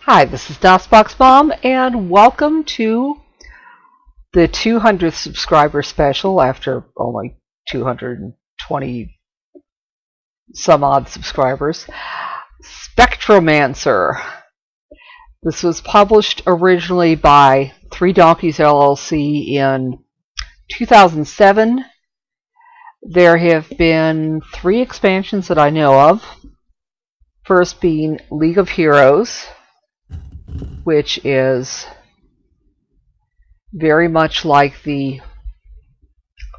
Hi, this is DOSBox Mom, and welcome to the 200th subscriber special after only 220 some odd subscribers. Spectromancer. This was published originally by Three Donkeys LLC in 2007. There have been 3 expansions that I know of. First being League of Heroes, which is very much like the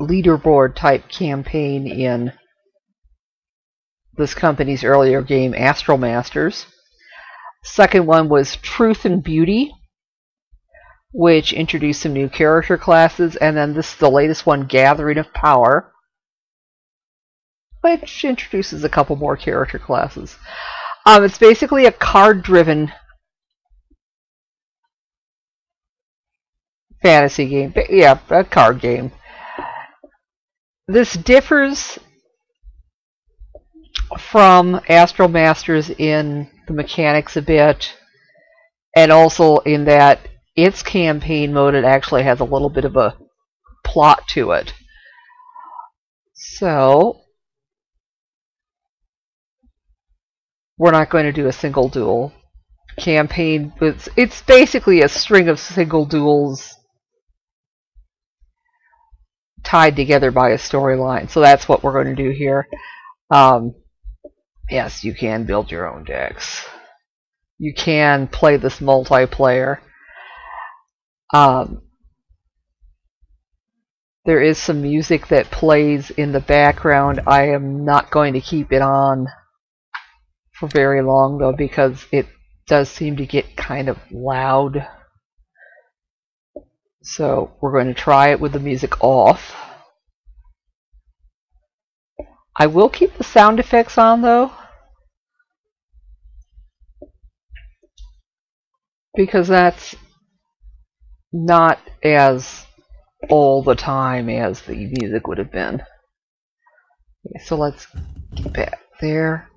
leaderboard type campaign in this company's earlier game, Astral Masters. Second one was Truth and Beauty, which introduced some new character classes, and then this is the latest one, Gathering of Power, which introduces a couple more character classes. It's basically a card-driven fantasy game. Yeah, a card game. This differs from Astral Masters in the mechanics a bit, and also in that its campaign mode, it actually has a little bit of a plot to it. So we're not going to do a single duel campaign, but it's basically a string of single duels tied together by a storyline. So that's what we're going to do here. Yes, you can build your own decks. You can play this multiplayer. There is some music that plays in the background. I am not going to keep it on for very long, though, because it does seem to get kind of loud. So we're going to try it with the music off. I will keep the sound effects on, though, because that's not as all the time as the music would have been. Okay, so let's get back there,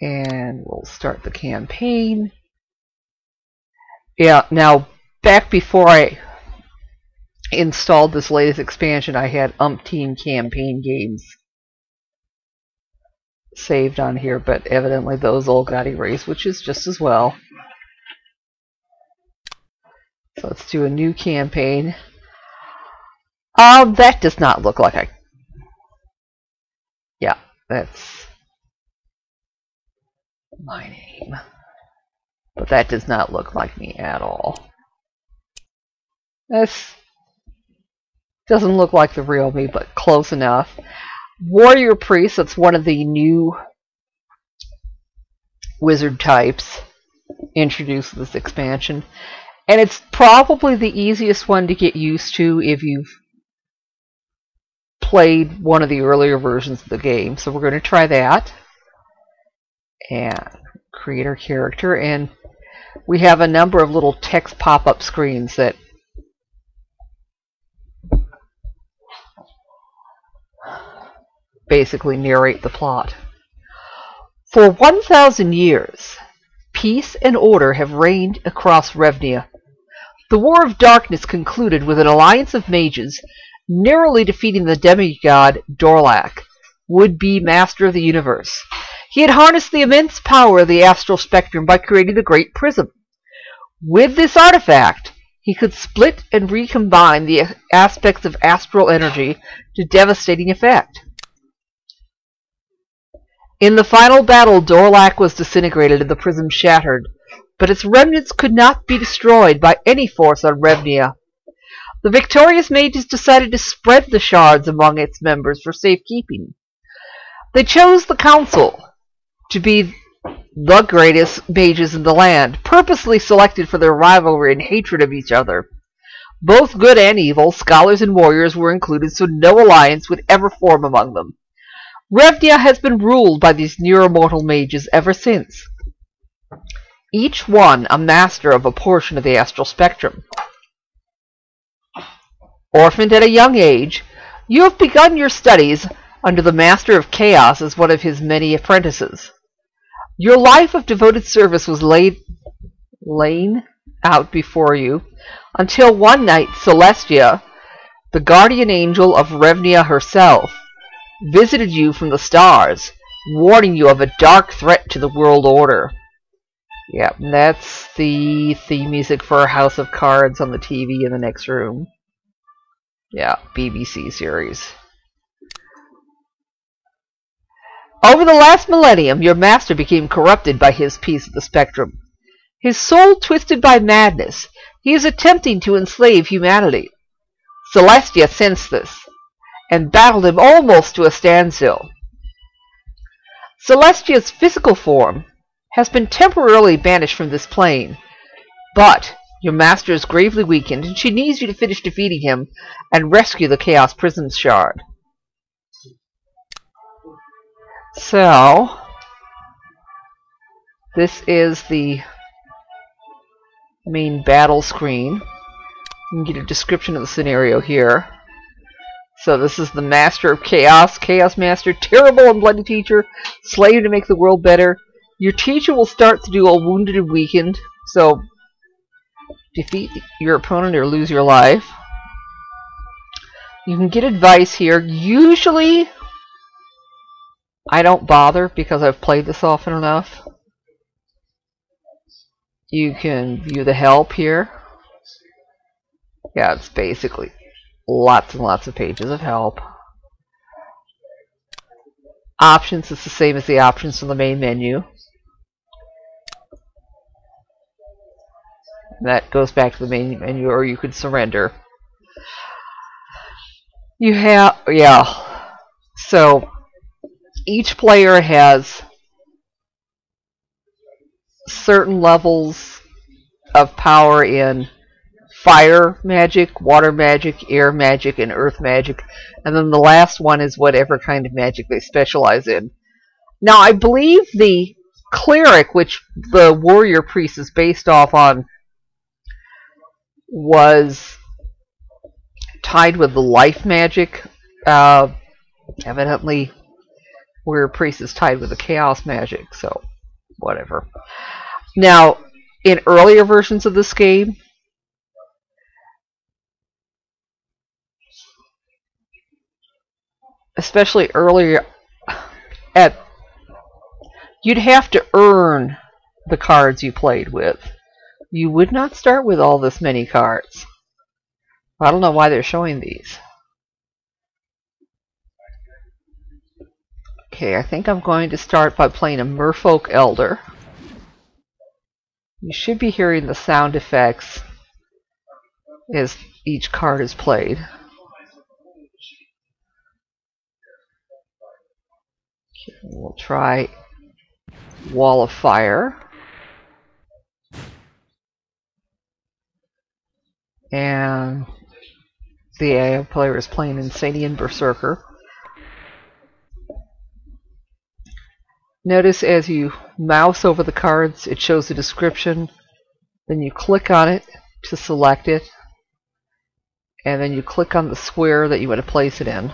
and we'll start the campaign. Yeah, now, back before I installed this latest expansion, I had umpteen campaign games saved on here, but evidently those all got erased, which is just as well. So let's do a new campaign. That does not look like I... Yeah, that's my name. But that does not look like me at all. This doesn't look like the real me, but close enough. Warrior Priest, that's one of the new wizard types introduced in this expansion. And it's probably the easiest one to get used to if you've played one of the earlier versions of the game. So we're going to try that. And create our character. And we have a number of little text pop-up screens that basically narrate the plot. For 1,000 years, peace and order have reigned across Revnia. The War of Darkness concluded with an alliance of mages narrowly defeating the demigod Dorlak, would-be master of the universe. He had harnessed the immense power of the astral spectrum by creating the Great Prism. With this artifact, he could split and recombine the aspects of astral energy to devastating effect. In the final battle, Dorlak was disintegrated and the prism shattered, but its remnants could not be destroyed by any force on Revnia. The victorious mages decided to spread the shards among its members for safekeeping. They chose the council to be the greatest mages in the land, purposely selected for their rivalry and hatred of each other. Both good and evil, scholars and warriors were included, so no alliance would ever form among them. Revnia has been ruled by these near-immortal mages ever since, each one a master of a portion of the astral spectrum. Orphaned at a young age, you have begun your studies under the Master of Chaos as one of his many apprentices. Your life of devoted service was laid laying out before you, until one night Celestia, the guardian angel of Revnia herself, visited you from the stars, warning you of a dark threat to the world order. Yep, and that's the theme music for House of Cards on the TV in the next room. Yeah, BBC series. Over the last millennium, your master became corrupted by his piece of the spectrum. His soul twisted by madness, he is attempting to enslave humanity. Celestia sensed this, and battled him almost to a standstill. Celestia's physical form has been temporarily banished from this plane, but your master is gravely weakened, and she needs you to finish defeating him and rescue the Chaos Prism Shard. So, this is the main battle screen. You can get a description of the scenario here. So this is the Master of Chaos, Chaos Master, terrible and bloody teacher, slave to make the world better. Your teacher will start to do all wounded and weakened, so defeat your opponent or lose your life. You can get advice here. Usually, I don't bother because I've played this often enough. You can view the help here. Yeah, it's basically lots and lots of pages of help. Options is the same as the options from the main menu. That goes back to the main menu, or you could surrender. You have, yeah. So each player has certain levels of power in fire magic, water magic, air magic, and earth magic. And then the last one is whatever kind of magic they specialize in. Now, I believe the Cleric, which the warrior priest is based off on, was tied with the life magic. Evidently, warrior priest is tied with the chaos magic, so whatever. Now, in earlier versions of this game, especially earlier, you'd have to earn the cards you played with. You would not start with all this many cards. I don't know why they're showing these. Okay, I think I'm going to start by playing a Merfolk Elder. You should be hearing the sound effects as each card is played. Okay, we'll try Wall of Fire. And the AI player is playing Insanian Berserker. Notice as you mouse over the cards, it shows the description. Then you click on it to select it. And then you click on the square that you want to place it in.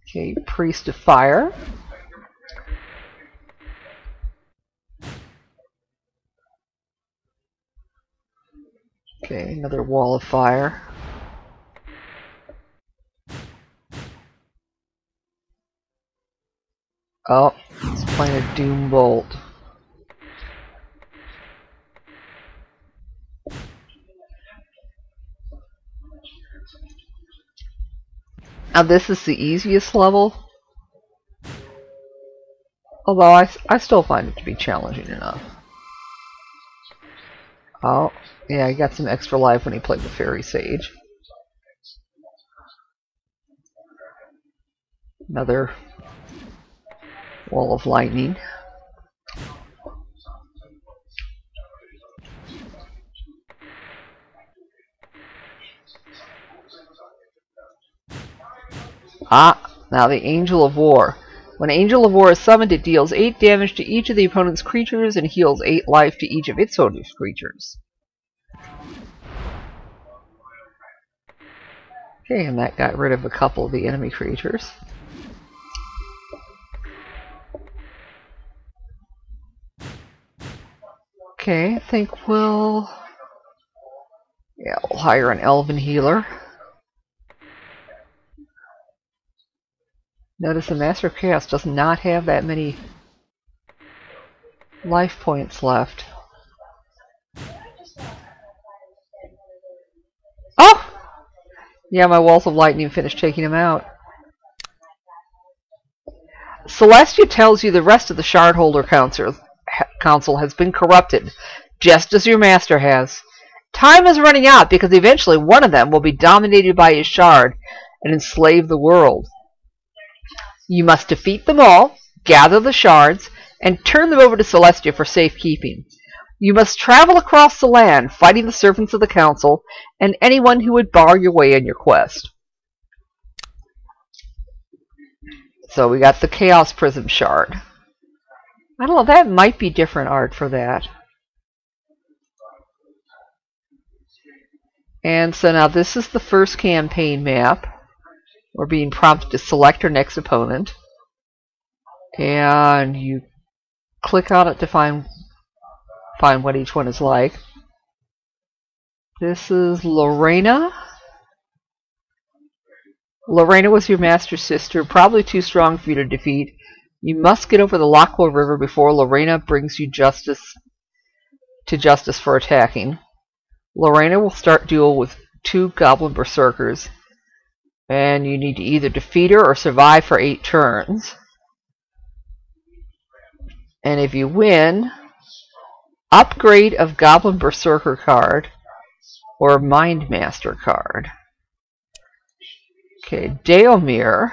Okay, Priest of Fire. Okay, another Wall of Fire. Oh, it's playing a Doom Bolt. Now this is the easiest level, although I still find it to be challenging enough. Oh, yeah, he got some extra life when he played the Fairy Sage. Another Wall of Lightning. Now the Angel of War. When Angel of War is summoned, it deals 8 damage to each of the opponent's creatures and heals 8 life to each of its own creatures. Okay, and that got rid of a couple of the enemy creatures. Okay, I think we'll hire an elven healer. Notice the Master of Chaos does not have that many life points left. Oh! Yeah, my walls of lightning finished taking him out. Celestia tells you the rest of the Shardholder Council has been corrupted, just as your master has. Time is running out because eventually one of them will be dominated by his shard and enslave the world. You must defeat them all, gather the shards, and turn them over to Celestia for safekeeping. You must travel across the land, fighting the servants of the council and anyone who would bar your way in your quest. So we got the Chaos Prism Shard. I don't know, that might be different art for that. And so now this is the first campaign map. We're being prompted to select our next opponent. And you click on it to find what each one is like. This is Lorena. Lorena was your master's sister, probably too strong for you to defeat. You must get over the Lockwood River before Lorena brings you justice for attacking. Lorena will start duel with 2 Goblin Berserkers, and you need to either defeat her or survive for 8 turns. And if you win, upgrade of Goblin Berserker card or Mind Master card. Okay, Daomir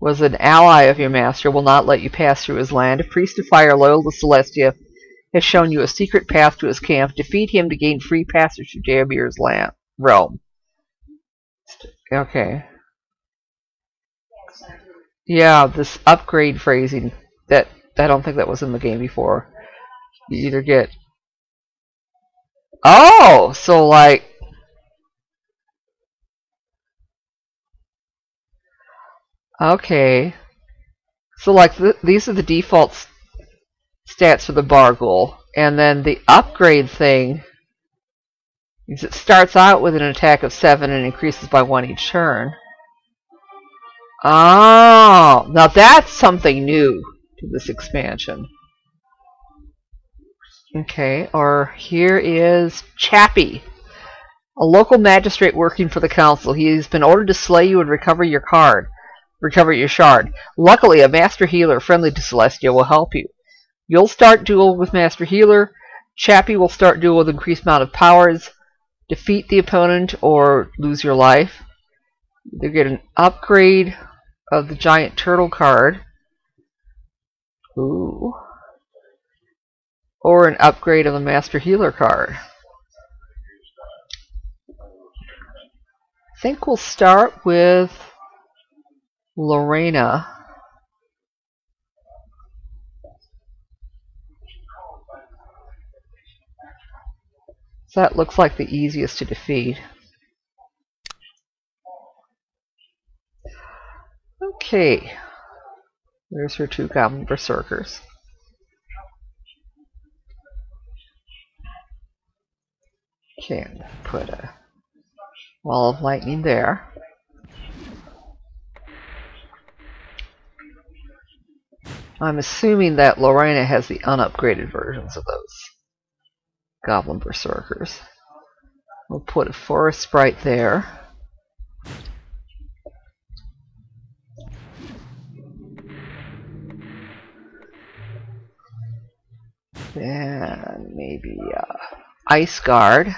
was an ally of your master, will not let you pass through his land. A priest of fire loyal to Celestia has shown you a secret path to his camp. Defeat him to gain free passage to Daomir's realm. Okay. Yeah, this upgrade phrasing, that I don't think that was in the game before. You either get... Oh! So like... Okay. So like these are the default stats for the Barghoul. And then the upgrade thing is it starts out with an attack of 7 and increases by 1 each turn. Oh, now that's something new to this expansion. Okay, or here is Chappie, a local magistrate working for the council. He has been ordered to slay you and recover your shard. Luckily, a master healer friendly to Celestia will help you. You'll start duel with master healer. Chappie will start duel with increased amount of powers. Defeat the opponent or lose your life. You get an upgrade of the giant turtle card. Ooh. Or an upgrade of the master healer card. I think we'll start with Lorena. So that looks like the easiest to defeat. Okay. There's her 2 Goblin Berserkers. Okay, I'm going to put a wall of lightning there. I'm assuming that Lorena has the unupgraded versions of those Goblin Berserkers. We'll put a forest sprite there. And maybe Ice Guard.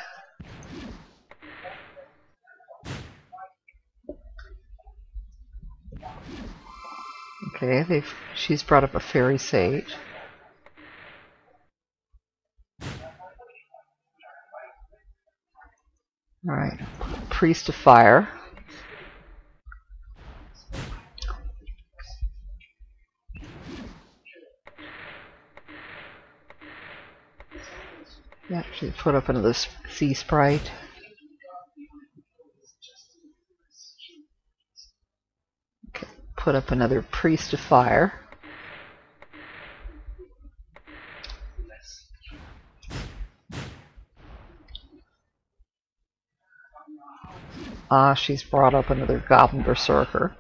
Okay, she's brought up a Fairy Sage. Alright, Priest of Fire. Actually, put up another Sea Sprite. Okay, put up another Priest of Fire. Ah, she's brought up another Goblin Berserker.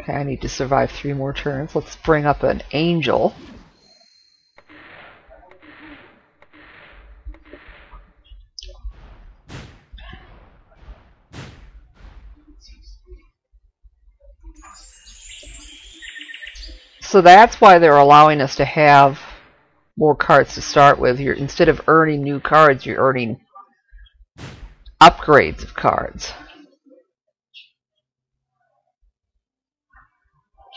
Okay, I need to survive 3 more turns. Let's bring up an Angel. So that's why they're allowing us to have more cards to start with. Instead of earning new cards, you're earning upgrades of cards.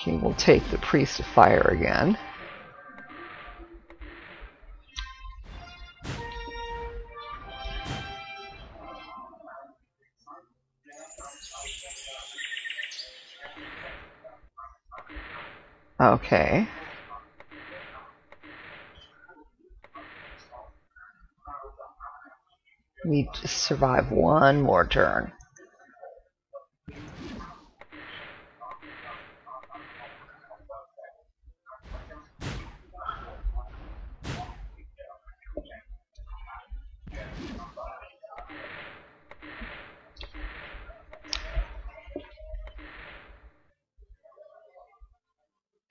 Okay, we'll take the Priest of Fire again. Okay. Need to survive 1 more turn.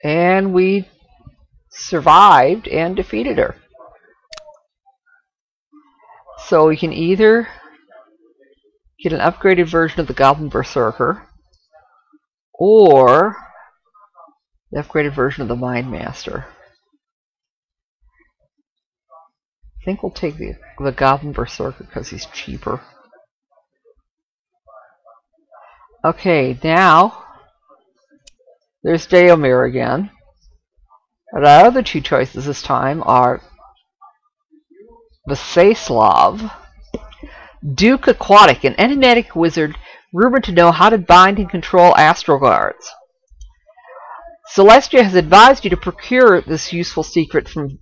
And we survived and defeated her. So we can either get an upgraded version of the Goblin Berserker, or the upgraded version of the Mind Master. I think we'll take the Goblin Berserker because he's cheaper. Okay, now there's Daomir again. But our other 2 choices this time are Vasaslav, Duke Aquatic, an enigmatic wizard rumored to know how to bind and control astral guards. Celestia has advised you to procure this useful secret from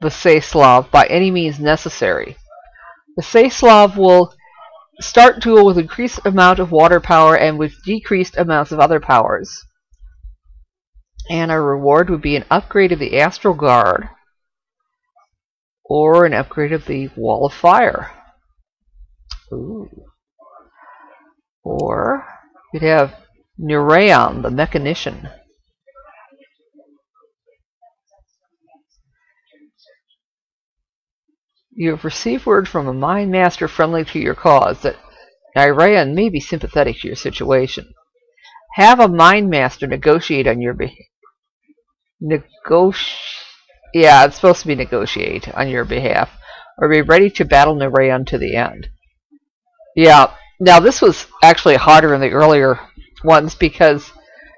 Vasaslav by any means necessary. Vasaslav will start duel with increased amount of water power and with decreased amounts of other powers. And our reward would be an upgrade of the Astral Guard or an upgrade of the Wall of Fire. Ooh. Or you'd have Nereon, the Mechanician. You have received word from a Mind Master friendly to your cause that Nereon may be sympathetic to your situation. Have a Mind Master negotiate on your behalf. Yeah, it's supposed to be negotiate on your behalf, or be ready to battle Nereon to the end. Yeah, now this was actually harder in the earlier ones because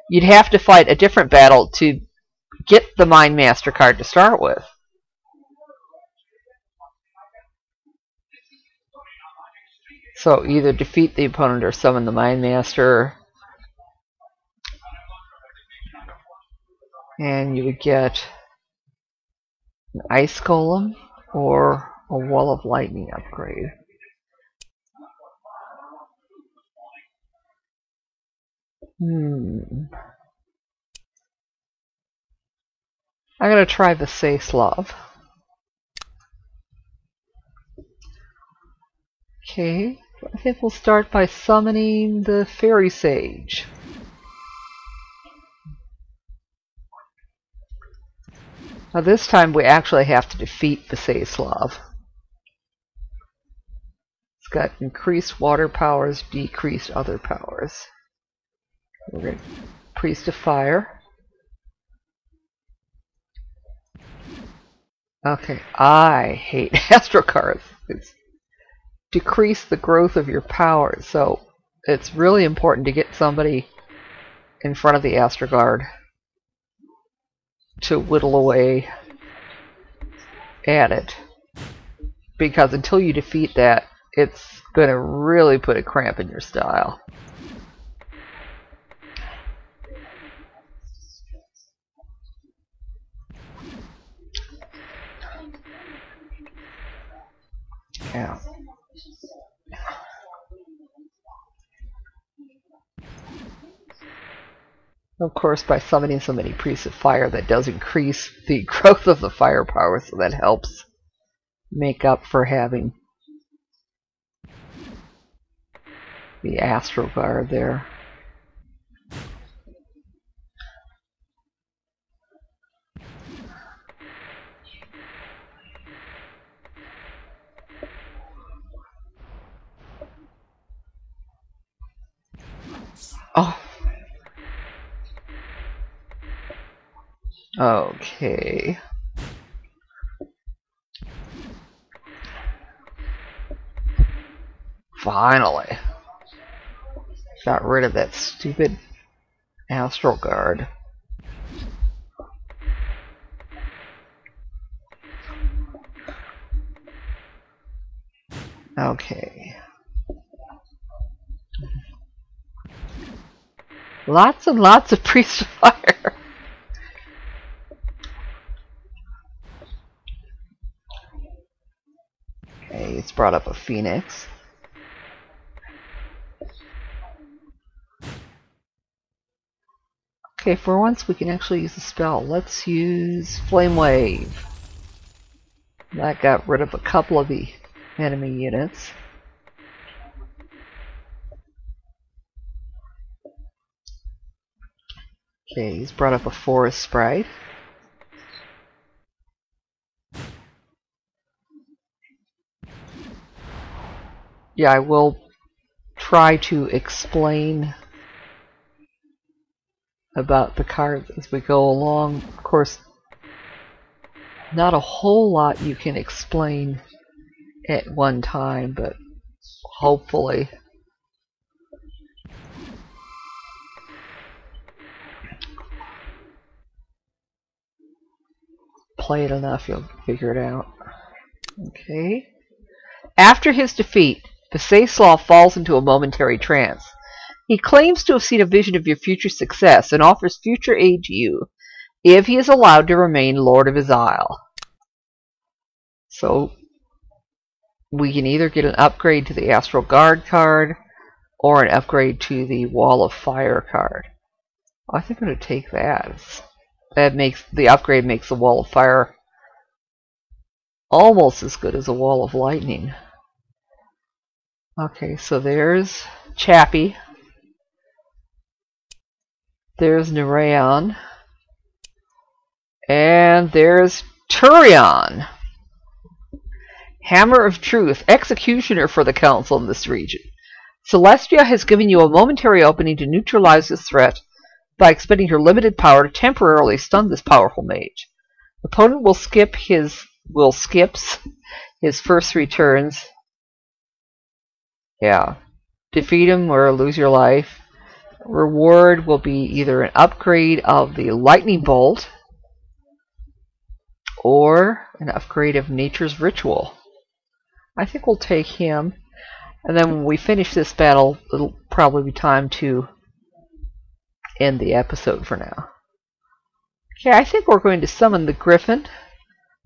you'd have to fight a different battle to get the Mind Master card to start with. So either defeat the opponent or summon the Mind Master. And you would get an Ice Golem or a Wall of Lightning upgrade. I'm going to try the Vasaslav. Okay, I think we'll start by summoning the Fairy Sage. Now this time we actually have to defeat Vasaslav. It's got increased water powers, decreased other powers. We're going to Priest of Fire. Okay, I hate Astral cards. It's decrease the growth of your powers, so it's really important to get somebody in front of the Astral Guard to whittle away at it, because until you defeat that, it's going to really put a cramp in your style. Yeah. Of course, by summoning so many Priests of Fire, that does increase the growth of the fire power, so that helps. make up for having the Astral Guard there. Oh. Okay. Finally. Got rid of that stupid Astral Guard. Okay. Lots and lots of Priest of Fire. Okay, it's brought up a Phoenix. Okay, for once we can actually use the spell. Let's use Flame Wave. That got rid of a couple of the enemy units. Okay, he's brought up a Forest Sprite. Yeah, I will try to explain about the cards as we go along. Of course, not a whole lot you can explain at one time, but hopefully. Play it enough, you'll figure it out. Okay. After his defeat, Visaslav falls into a momentary trance. He claims to have seen a vision of your future success and offers future aid to you if he is allowed to remain Lord of his Isle. So, we can either get an upgrade to the Astral Guard card or an upgrade to the Wall of Fire card. I think I'm going to take that. The upgrade makes the Wall of Fire almost as good as a Wall of Lightning. Okay, so there's Chappie. There's Narayan. And there's Turion. Hammer of Truth, executioner for the Council in this region. Celestia has given you a momentary opening to neutralize this threat by expending her limited power to temporarily stun this powerful mage. The opponent will skips his first 3 turns. Yeah. Defeat him or lose your life. Reward will be either an upgrade of the Lightning Bolt or an upgrade of Nature's Ritual. I think we'll take him. And then when we finish this battle, it'll probably be time to end the episode for now. Okay, I think we're going to summon the Griffin.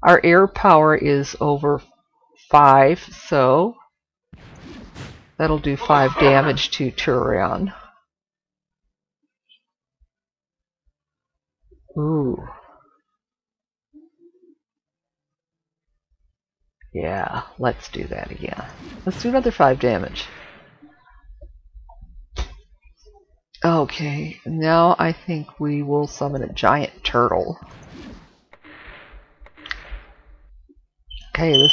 Our air power is over 5, so that'll do 5 damage to Turion. Ooh. Yeah, let's do that again. Let's do another 5 damage. Okay, now I think we will summon a giant turtle. Okay,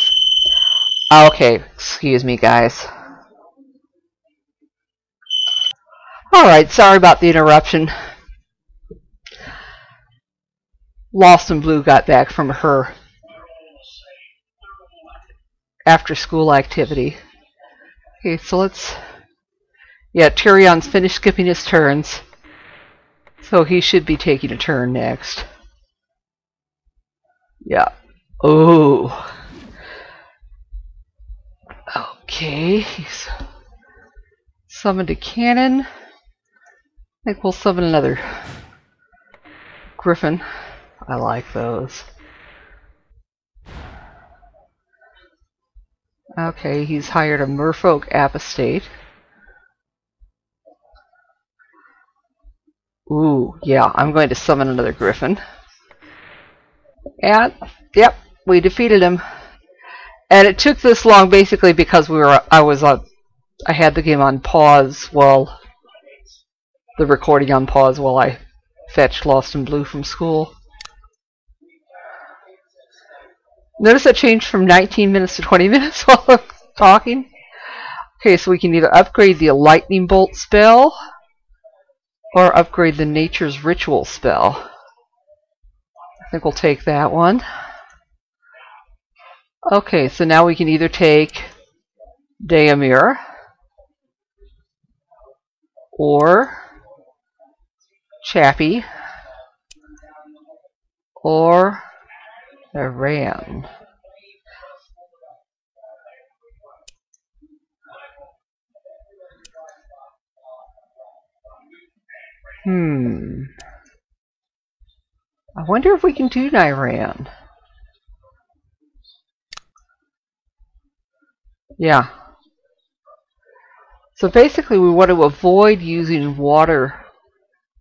okay, excuse me, guys. Alright, sorry about the interruption. Lost and Blue got back from her after-school activity. Okay, so let's... Yeah, Tyrion's finished skipping his turns, so he should be taking a turn next. Yeah. Oh. Okay, he's summoned a cannon. I think we'll summon another Griffin. I like those. Okay, he's hired a merfolk apostate. Ooh, yeah, I'm going to summon another Griffin. And, yep, we defeated him. And it took this long basically because I had the game on pause while the recording on pause while I fetched Lost in Blue from school. Notice that changed from 19 minutes to 20 minutes while I'm talking. Okay, so we can either upgrade the lightning bolt spell or upgrade the nature's ritual spell. I think we'll take that one. Okay, so now we can either take Daemir or Chappie or Iran. I wonder if we can do Iran. Yeah. So basically we want to avoid using water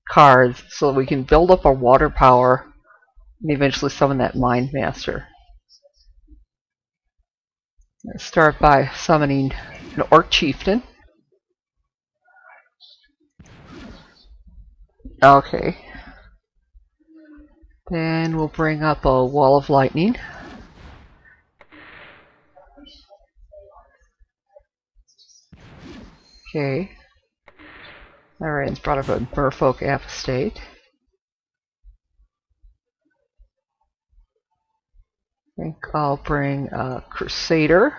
cards so that we can build up our water power and eventually summon that Mind Master. Let's start by summoning an Orc Chieftain. Okay. Then we'll bring up a Wall of Lightning. Okay. Iran's brought up a Merfolk Apostate. I think I'll bring a Crusader.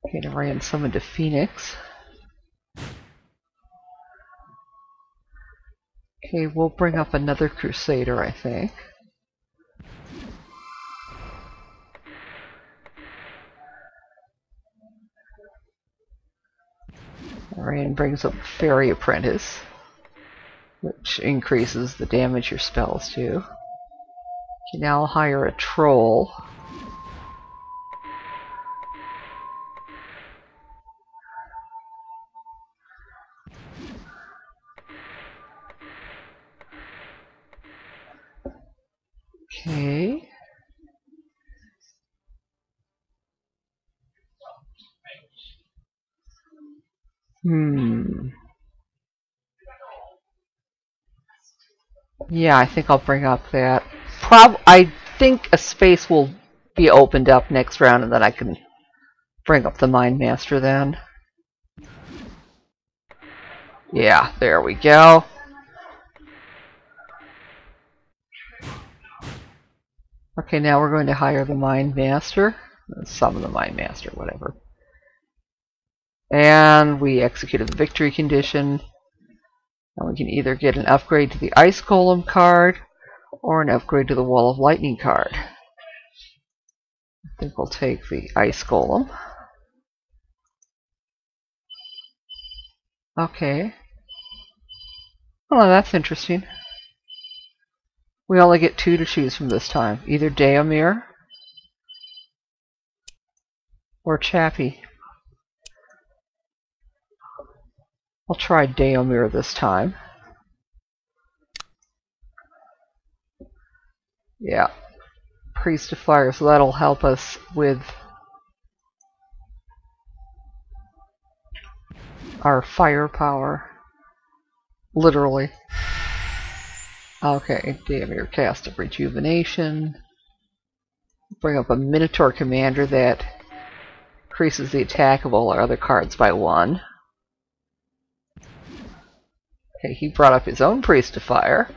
Okay, and Iran summoned a Phoenix. Okay, we'll bring up another Crusader, I think. Iran brings up Fairy Apprentice, which increases the damage your spells do. You can now hire a Troll. Okay. Yeah, I think I'll bring up that. I think a space will be opened up next round, and then I can bring up the Mind Master then. Yeah, there we go. Okay, now we're going to hire the Mind Master. Summon the Mind Master, whatever. And we executed the victory condition. And we can either get an upgrade to the Ice Golem card or an upgrade to the Wall of Lightning card. I think we'll take the Ice Golem. Okay. Oh, that's interesting. We only get 2 to choose from this time. Either Daemir or Chappie. I'll try Daemir this time. Yeah. Priest of Fire, so that'll help us with our firepower. Literally. Okay, Daemir cast of Rejuvenation. Bring up a Minotaur Commander that increases the attack of all our other cards by 1. Okay, he brought up his own Priest of Fire.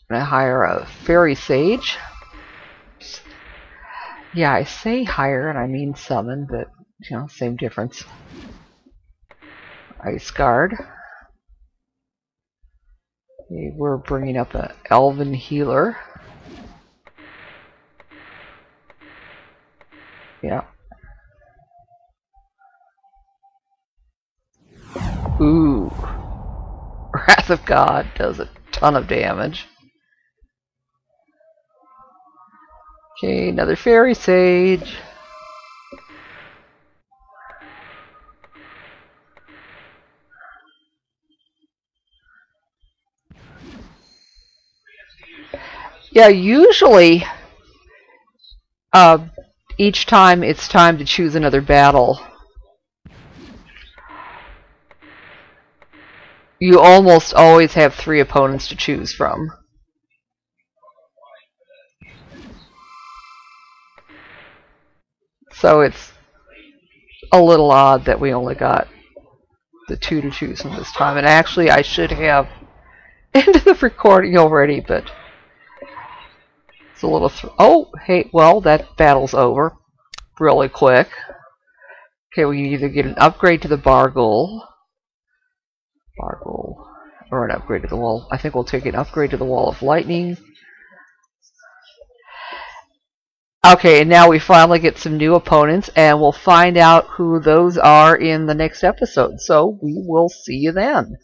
And I hire a Fairy Sage. Yeah, I say hire and I mean summon, but, you know, same difference. Ice Guard. Okay, we're bringing up an Elven Healer. Yeah. Ooh. Wrath of God does a ton of damage. Okay, another Fairy Sage. Yeah, usually each time it's time to choose another battle, you almost always have 3 opponents to choose from. So it's a little odd that we only got the 2 to choose from this time. And actually, I should have ended the recording already, but it's a little... oh, hey, well, that battle's over really quick. Okay, we either get an upgrade to the Bargle, or an upgrade to the wall. I think we'll take an upgrade to the Wall of Lightning. Okay, and now we finally get some new opponents, and we'll find out who those are in the next episode. So we will see you then.